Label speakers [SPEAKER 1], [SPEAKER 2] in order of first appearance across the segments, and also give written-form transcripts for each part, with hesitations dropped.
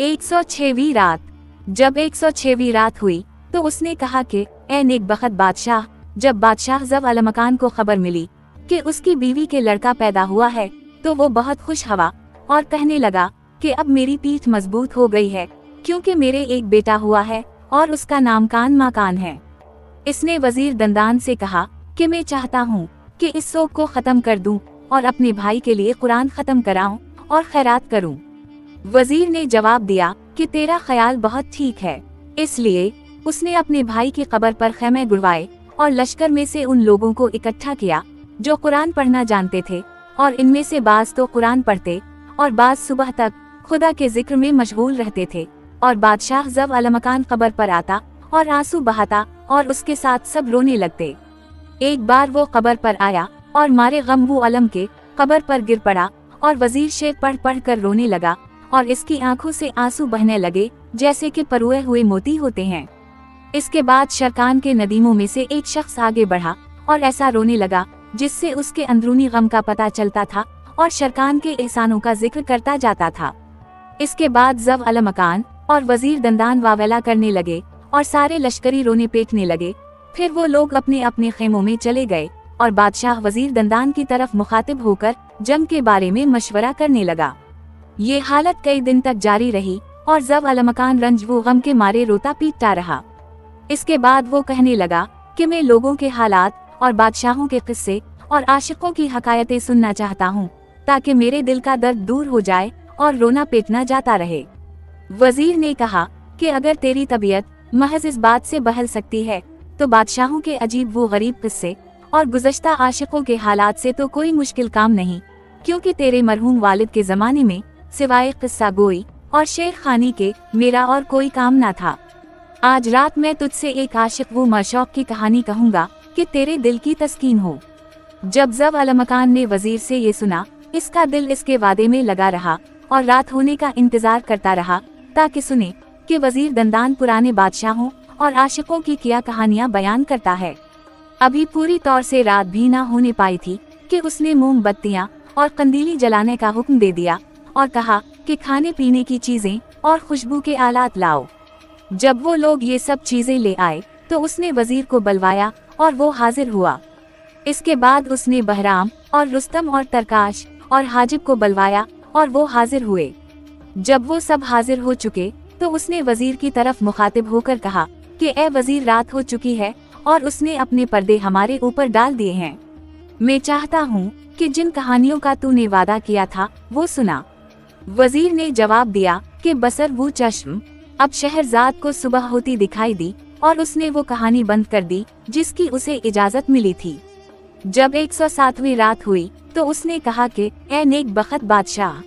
[SPEAKER 1] 106वीं रात। जब 106वीं रात हुई तो उसने कहा कि ए नेक बख्त बादशाह, जब बादशाह ज़ब अलमकान को खबर मिली कि उसकी बीवी के लड़का पैदा हुआ है तो वो बहुत खुश हुआ और कहने लगा कि अब मेरी पीठ मजबूत हो गई है, क्योंकि मेरे एक बेटा हुआ है और उसका नाम कान माकान है। इसने वजीर दंदान से कहा कि मैं चाहता हूँ कि इस शोक को खत्म कर दूं और अपने भाई के लिए कुरान खत्म कराऊं और खैरात करूं। वजीर ने जवाब दिया कि तेरा ख्याल बहुत ठीक है। इसलिए उसने अपने भाई की कब्र पर खैमे गुड़वाए और लश्कर में से उन लोगों को इकट्ठा किया जो कुरान पढ़ना जानते थे, और इनमें से बाज तो कुरान पढ़ते और बाज सुबह तक खुदा के जिक्र में मशगूल रहते थे। और बादशाह जब अलमकान कब्र पर आता और आंसू बहाता और उसके साथ सब रोने लगते। एक बार वो कब्र पर आया और मारे गम वो अलम के कब्र पर गिर पड़ा और वजीर शेर पढ़ पढ़ कर रोने लगा और इसकी आंखों से आंसू बहने लगे जैसे कि परोए हुए मोती होते हैं। इसके बाद शरकान के नदीमों में से एक शख्स आगे बढ़ा और ऐसा रोने लगा जिससे उसके अंदरूनी गम का पता चलता था और शरकान के एहसानों का जिक्र करता जाता था। इसके बाद जब अलमकान और वजीर दंदान वावेला करने लगे और सारे लश्करी रोने पीटने लगे। फिर वो लोग अपने अपने खेमों में चले गए और बादशाह वजीर दंदान की तरफ मुखातिब होकर जंग के बारे में मशवरा करने लगा। ये हालत कई दिन तक जारी रही और जब अलमकान रंज वो गम के मारे रोता पीटता रहा। इसके बाद वो कहने लगा कि मैं लोगों के हालात और बादशाहों के किस्से और आशिकों की हकायतें सुनना चाहता हूँ, ताकि मेरे दिल का दर्द दूर हो जाए और रोना पीटना जाता रहे। वजीर ने कहा कि अगर तेरी तबीयत महज इस बात से बहल सकती है तो बादशाहों के अजीब वो गरीब किस्से और गुज़श्ता आशिकों के हालात से तो कोई मुश्किल काम नहीं, क्योंकि तेरे मरहूम वालिद के ज़माने में सिवाय किस्सा गोई और शेर खानी के मेरा और कोई काम ना था। आज रात मैं तुझसे एक आशिक वो मशौक की कहानी कहूँगा कि तेरे दिल की तस्कीन हो। जब अलमकान ने वजीर से ये सुना, इसका दिल इसके वादे में लगा रहा और रात होने का इंतजार करता रहा ताकि सुने कि वजीर दंदान पुराने बादशाहों और आशिकों की क्या कहानियां बयान करता है। अभी पूरी तौर से रात भी ना होने पाई थी कि उसने मोमबत्तियां और कंदीली जलाने का हुक्म दे दिया और कहा कि खाने पीने की चीजें और खुशबू के आलात लाओ। जब वो लोग ये सब चीजें ले आए तो उसने वजीर को बुलवाया और वो हाजिर हुआ। इसके बाद उसने बहराम और रुस्तम और तरकाश और हाजिब को बुलवाया और वो हाजिर हुए। जब वो सब हाजिर हो चुके तो उसने वजीर की तरफ मुखातिब होकर कहा कि ए वजीर, रात हो चुकी है और उसने अपने पर्दे हमारे ऊपर डाल दिए हैं। मैं चाहता हूँ कि जिन कहानियों का तूने वादा किया था वो सुना। वजीर ने जवाब दिया कि बसर वो चश्म। अब शहरजाद को सुबह होती दिखाई दी और उसने वो कहानी बंद कर दी जिसकी उसे इजाजत मिली थी। जब 107वीं रात हुई तो उसने कहा कि ए नेक बख्त बादशाह।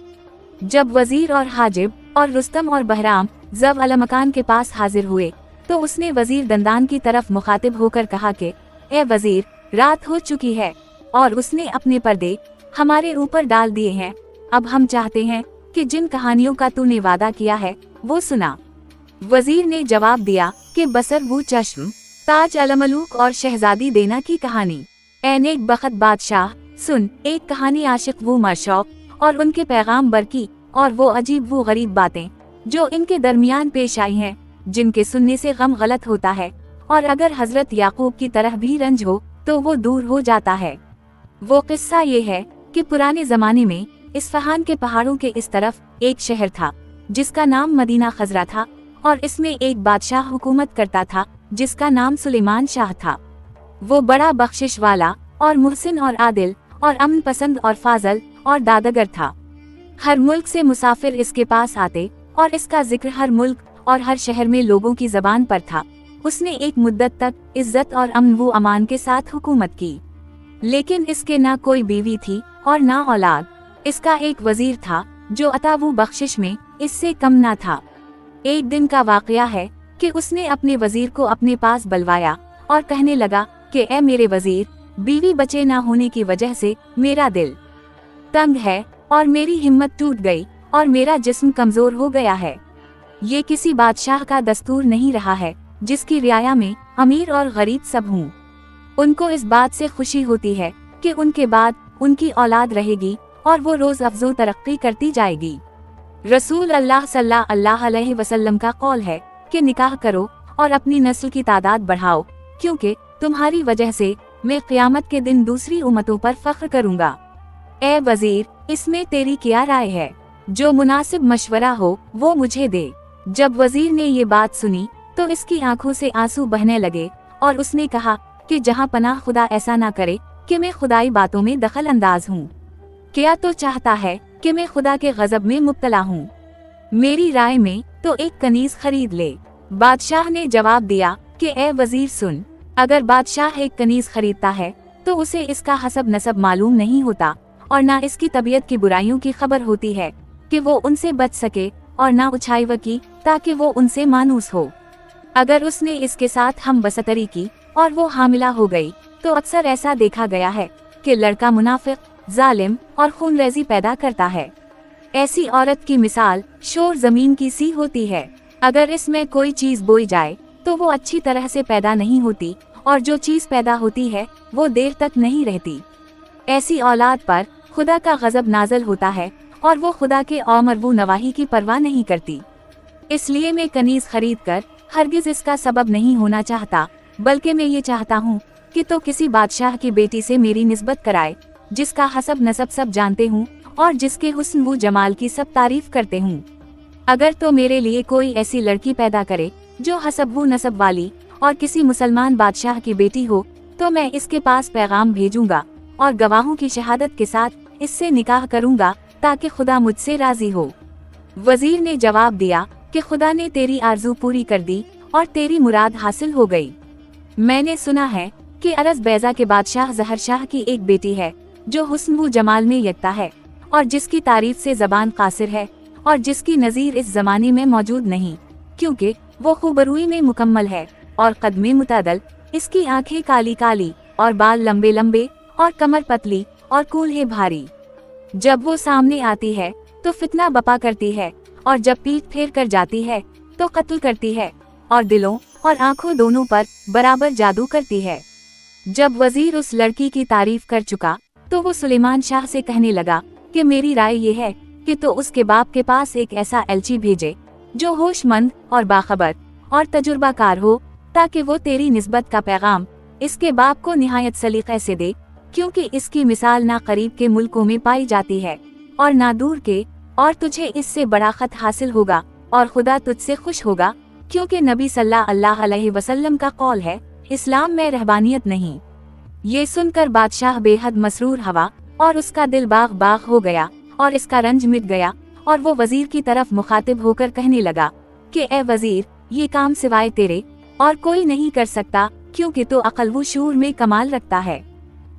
[SPEAKER 1] जब वजीर और हाजिब और रुस्तम और बहराम जब अलमकान के पास हाजिर हुए तो उसने वजीर दंदान की तरफ मुखातिब होकर कहा कि ए वजीर, रात हो चुकी है और उसने अपने पर्दे हमारे ऊपर डाल दिए हैं। अब हम चाहते हैं कि जिन कहानियों का तूने वादा किया है वो सुना। वजीर ने जवाब दिया कि बसर वो चश्म, ताज अलमलूक और शहजादी देना की कहानी। ए नेक बख्त बादशाह, सुन एक कहानी आशिक वो मशौक और उनके पैगाम बरकी और वो अजीब वो गरीब बातें जो इनके दरमियान पेश आई हैं, जिनके सुनने से गम गलत होता है और अगर हजरत याकूब की तरह भी रंज हो तो वो दूर हो जाता है। वो किस्सा ये है कि पुराने जमाने में इस्फहान के पहाड़ों के इस तरफ एक शहर था जिसका नाम मदीना खजरा था और इसमें एक बादशाह हुकूमत करता था जिसका नाम सुलेमान शाह था। वो बड़ा बख्शिश वाला और मुहसिन और आदिल और अमन पसंद और फाजल और दादागर था। हर मुल्क से मुसाफिर इसके पास आते और इसका जिक्र हर मुल्क और हर शहर में लोगों की जबान पर था। उसने एक मुद्दत तक इज्जत और अमन व अमान के साथ हुकूमत की, लेकिन इसके ना कोई बीवी थी और ना औलाद। इसका एक वजीर था जो अतावू बख्शिश में इससे कम ना था। एक दिन का वाकया है कि उसने अपने वजीर को अपने पास बुलवाया और कहने लगा कि ए मेरे वजीर, बीवी बच्चे ना होने की वजह से मेरा दिल तंग है और मेरी हिम्मत टूट गई और मेरा जिस्म कमजोर हो गया है। ये किसी बादशाह का दस्तूर नहीं रहा है जिसकी रियाया में अमीर और गरीब सब हों। उनको इस बात से खुशी होती है कि उनके बाद उनकी औलाद रहेगी और वो रोज अफजो तरक्की करती जाएगी। रसूल अल्लाह सल्लल्लाहु अलैहि वसल्लम का कौल है कि निकाह करो और अपनी नस्ल की तादाद बढ़ाओ, क्योंकि तुम्हारी वजह से मैं क़यामत के दिन दूसरी उम्मतों पर फख्र करूंगा। ए वजीर, इसमें तेरी क्या राय है? जो मुनासिब मशवरा हो वो मुझे दे। जब वजीर ने ये बात सुनी तो इसकी आंखों से आंसू बहने लगे और उसने कहा कि जहां पनाह खुदा ऐसा ना करे कि मैं खुदाई बातों में दखल अंदाज हूँ। क्या तो चाहता है कि मैं खुदा के गजब में मुब्तला हूँ? मेरी राय में तो एक कनीज खरीद ले। बादशाह ने जवाब दिया कि ए वजीर सुन, अगर बादशाह एक कनीज खरीदता है तो उसे इसका हसब नसब मालूम नहीं होता और ना इसकी तबीयत की बुराइयों की खबर होती है कि वो उनसे बच सके, और ना उछाई की ताकि वो उनसे मानूस हो। अगर उसने इसके साथ हम बसतरी की और वो हामिला हो गई तो अक्सर ऐसा देखा गया है कि लड़का मुनाफिक, जालिम और खूनरेजी पैदा करता है। ऐसी औरत की मिसाल शोर जमीन की सी होती है। अगर इसमें कोई चीज बोई जाए तो वो अच्छी तरह से पैदा नहीं होती, और जो चीज पैदा होती है वो देर तक नहीं रहती। ऐसी औलाद पर खुदा का गजब नाजल होता है और वो खुदा के औमर वो नवाही की परवाह नहीं करती। इसलिए मैं कनीज खरीद कर हरगिज इसका सबब नहीं होना चाहता, बल्कि मैं ये चाहता हूँ कि तो किसी बादशाह की बेटी से मेरी निस्बत कराए, जिसका हसब नसब सब जानते हूँ और जिसके हुस्न वो जमाल की सब तारीफ करते हूँ। अगर तो मेरे लिए कोई ऐसी लड़की पैदा करे जो हसब वो नसब वाली और किसी मुसलमान बादशाह की बेटी हो, तो मैं इसके पास पैगाम भेजूंगा और गवाहों की शहादत के साथ इससे निकाह करूंगा ताकि खुदा मुझसे राजी हो। वजीर ने जवाब दिया कि खुदा ने तेरी आरज़ू पूरी कर दी और तेरी मुराद हासिल हो गई। मैंने सुना है कि अरज बैजा के बादशाह जहर शाह की एक बेटी है जो हुस्न व जमाल में यकता है और जिसकी तारीफ से जबान कासिर है और जिसकी नज़ीर इस जमाने में मौजूद नहीं, क्योंकि वो खूबरूई में मुकम्मल है और कद में मुतदल। इसकी आंखें काली काली और बाल लंबे लंबे और कमर पतली और कूल्हे भारी। जब वो सामने आती है तो फितना बपा करती है, और जब पीठ फेर कर जाती है तो कत्ल करती है और दिलों और आंखों दोनों पर बराबर जादू करती है। जब वजीर उस लड़की की तारीफ कर चुका तो वो सुलेमान शाह से कहने लगा कि मेरी राय ये है कि तो उसके बाप के पास एक ऐसा एलची भेजे जो होशमंद और बाखबर और तजुर्बाकार हो, ताकि वो तेरी निस्बत का पैगाम इसके बाप को निहायत सलीके से दे, क्योंकि इसकी मिसाल ना करीब के मुल्कों में पाई जाती है और ना दूर के, और तुझे इससे बड़ा खत हासिल होगा और खुदा तुझसे खुश होगा, क्योंकि नबी सल्लल्लाहु अलैहि वसल्लम का कौल है, इस्लाम में रहबानियत नहीं। ये सुनकर बादशाह बेहद मसरूर हवा और उसका दिल बाग बाग हो गया और इसका रंज मिट गया, और वो वजीर की तरफ मुखातिब होकर कहने लगा कि ए वजीर, ये काम सिवाय तेरे और कोई नहीं कर सकता, क्योंकि तो अक्ल व शूर में कमाल रखता है।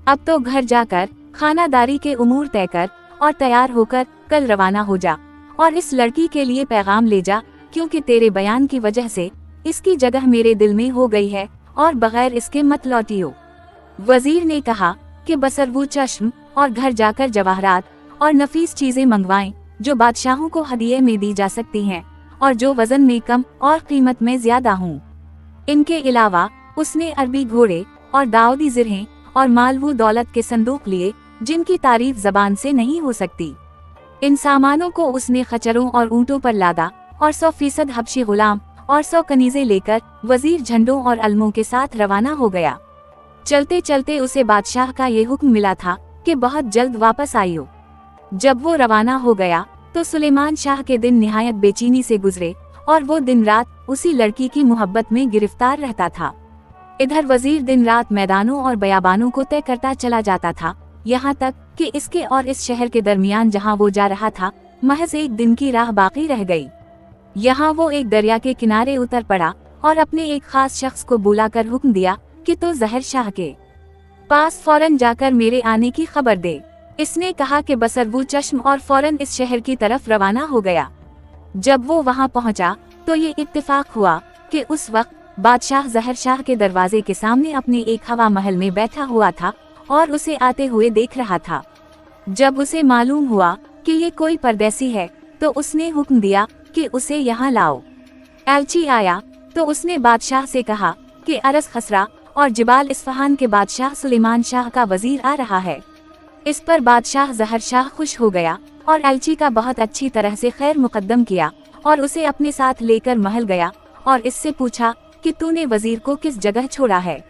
[SPEAKER 1] अब तो घर जाकर खानादारी के उमूर तय कर और तैयार होकर कल रवाना हो जा और इस लड़की के लिए पैगाम ले जा, क्योंकि तेरे बयान की वजह से इसकी जगह मेरे दिल में हो गई है और बगैर इसके मत लौटियो। वजीर ने कहा कि बसर वो चश्म और घर जाकर जवाहरात और नफीस चीजें मंगवाएं जो बादशाहों को हदिये में दी जा सकती हैं और जो वजन में कम और कीमत में ज्यादा हों। इनके अलावा उसने अरबी घोड़े और दाऊदी जिरहें और माल व दौलत के संदूक लिए जिनकी तारीफ जबान से नहीं हो सकती। इन सामानों को उसने खच्चरों और ऊंटों पर लादा और 100% हबशी गुलाम और 100 कनीजे लेकर वजीर झंडों और अलमों के साथ रवाना हो गया। चलते चलते उसे बादशाह का ये हुक्म मिला था कि बहुत जल्द वापस आइयो। जब वो रवाना हो गया तो सुलेमान शाह के दिन निहायत बेचैनी से गुजरे और वो दिन रात उसी लड़की की मोहब्बत में गिरफ्तार रहता था। इधर वजीर दिन रात मैदानों और बयाबानों को तय करता चला जाता था, यहाँ तक कि इसके और इस शहर के दरमियान जहाँ वो जा रहा था महज एक दिन की राह बाकी रह गई। यहाँ वो एक दरिया के किनारे उतर पड़ा और अपने एक खास शख्स को बुलाकर हुक्म दिया कि तो जहर शाह के पास फौरन जाकर मेरे आने की खबर दे। इसने कहा कि बसर वो चश्म और फौरन इस शहर की तरफ रवाना हो गया। जब वो वहाँ पहुँचा तो ये इत्तेफाक हुआ कि उस वक्त बादशाह जहर शाह के दरवाजे के सामने अपने एक हवा महल में बैठा हुआ था और उसे आते हुए देख रहा था। जब उसे मालूम हुआ कि ये कोई परदेसी है तो उसने हुक्म दिया कि उसे यहाँ लाओ। एलची आया तो उसने बादशाह से कहा कि अरस खसरा और जिबाल इस्फहान के बादशाह सुलेमान शाह का वजीर आ रहा है। इस पर बादशाह जहर शाह खुश हो गया और एलची का बहुत अच्छी तरह से खैर मुकद्दम किया और उसे अपने साथ लेकर महल गया और इससे पूछा कि तूने वजीर को किस जगह छोड़ा है।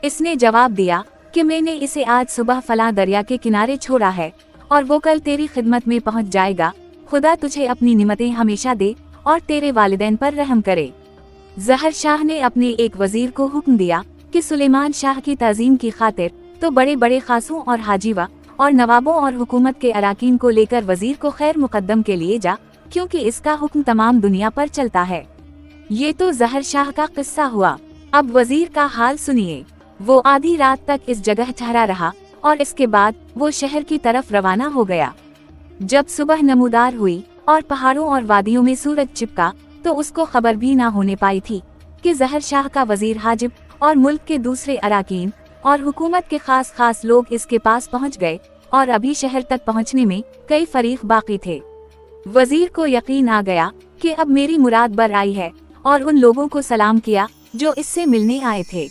[SPEAKER 1] इसने जवाब दिया कि मैंने इसे आज सुबह फलां दरिया के किनारे छोड़ा है और वो कल तेरी खिदमत में पहुंच जाएगा। खुदा तुझे अपनी निमतें हमेशा दे और तेरे वालिदैन पर रहम करे। जहर शाह ने अपने एक वजीर को हुक्म दिया कि सुलेमान शाह की ताज़ीम की खातिर तो बड़े बड़े खासों और हाजीवा और नवाबों और हुकूमत के अराकीन को लेकर वजीर को खैर मुकद्दम के लिए जा, क्योंकि इसका हुक्म तमाम दुनिया पर चलता है। ये तो जहर शाह का किस्सा हुआ। अब वजीर का हाल सुनिए। वो आधी रात तक इस जगह ठहरा रहा और इसके बाद वो शहर की तरफ रवाना हो गया। जब सुबह नमूदार हुई और पहाड़ों और वादियों में सूरज चिपका तो उसको खबर भी ना होने पाई थी कि जहर शाह का वजीर हाजिब और मुल्क के दूसरे अराकीन और हुकूमत के खास लोग इसके पास पहुंच गए और अभी शहर तक पहुंचने में कई फरीक बाकी थे। वजीर को यकीन आ गया कि अब मेरी मुराद बर आई है और उन लोगों को सलाम किया जो इससे मिलने आए थे।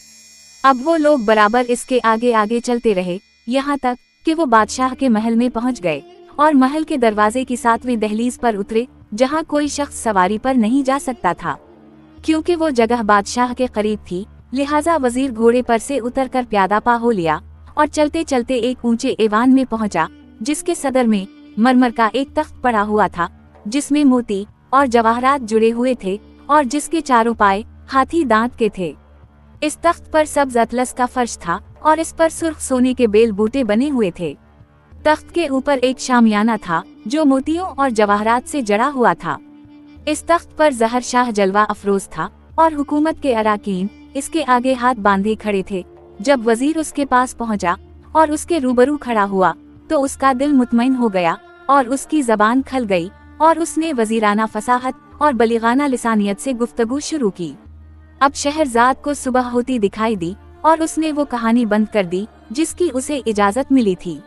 [SPEAKER 1] अब वो लोग बराबर इसके आगे आगे चलते रहे, यहाँ तक कि वो बादशाह के महल में पहुँच गए और महल के दरवाजे की 7वीं दहलीज पर उतरे, जहाँ कोई शख्स सवारी पर नहीं जा सकता था। क्योंकि वो जगह बादशाह के करीब थी, लिहाजा वजीर घोड़े पर से उतरकर प्यादा पा हो लिया और चलते चलते एक ऊंचे ऐवान में पहुंचा, जिसके सदर में मरमर का एक तख्त पड़ा हुआ था, जिसमें मोती और जवाहरात जुड़े हुए थे और जिसके चारों पाए हाथी दांत के थे। इस तख्त पर सब्ज अतलस का फर्श था और इस पर सुर्ख सोने के बेल बूटे बने हुए थे। तख्त के ऊपर एक शामियाना था जो मोतियों और जवाहरात से जड़ा हुआ था। इस तख्त पर जहर शाह जलवा अफरोज था और हुकूमत के अराकीन इसके आगे हाथ बांधे खड़े थे। जब वजीर उसके पास पहुंचा और उसके रूबरू खड़ा हुआ तो उसका दिल मुतमईन हो गया और उसकी जबान खल गई और उसने वजीराना फसाहत और बलीगाना लिसानियत से गुफ्तगू शुरू की। अब शहरजाद को सुबह होती दिखाई दी और उसने वो कहानी बंद कर दी जिसकी उसे इजाजत मिली थी।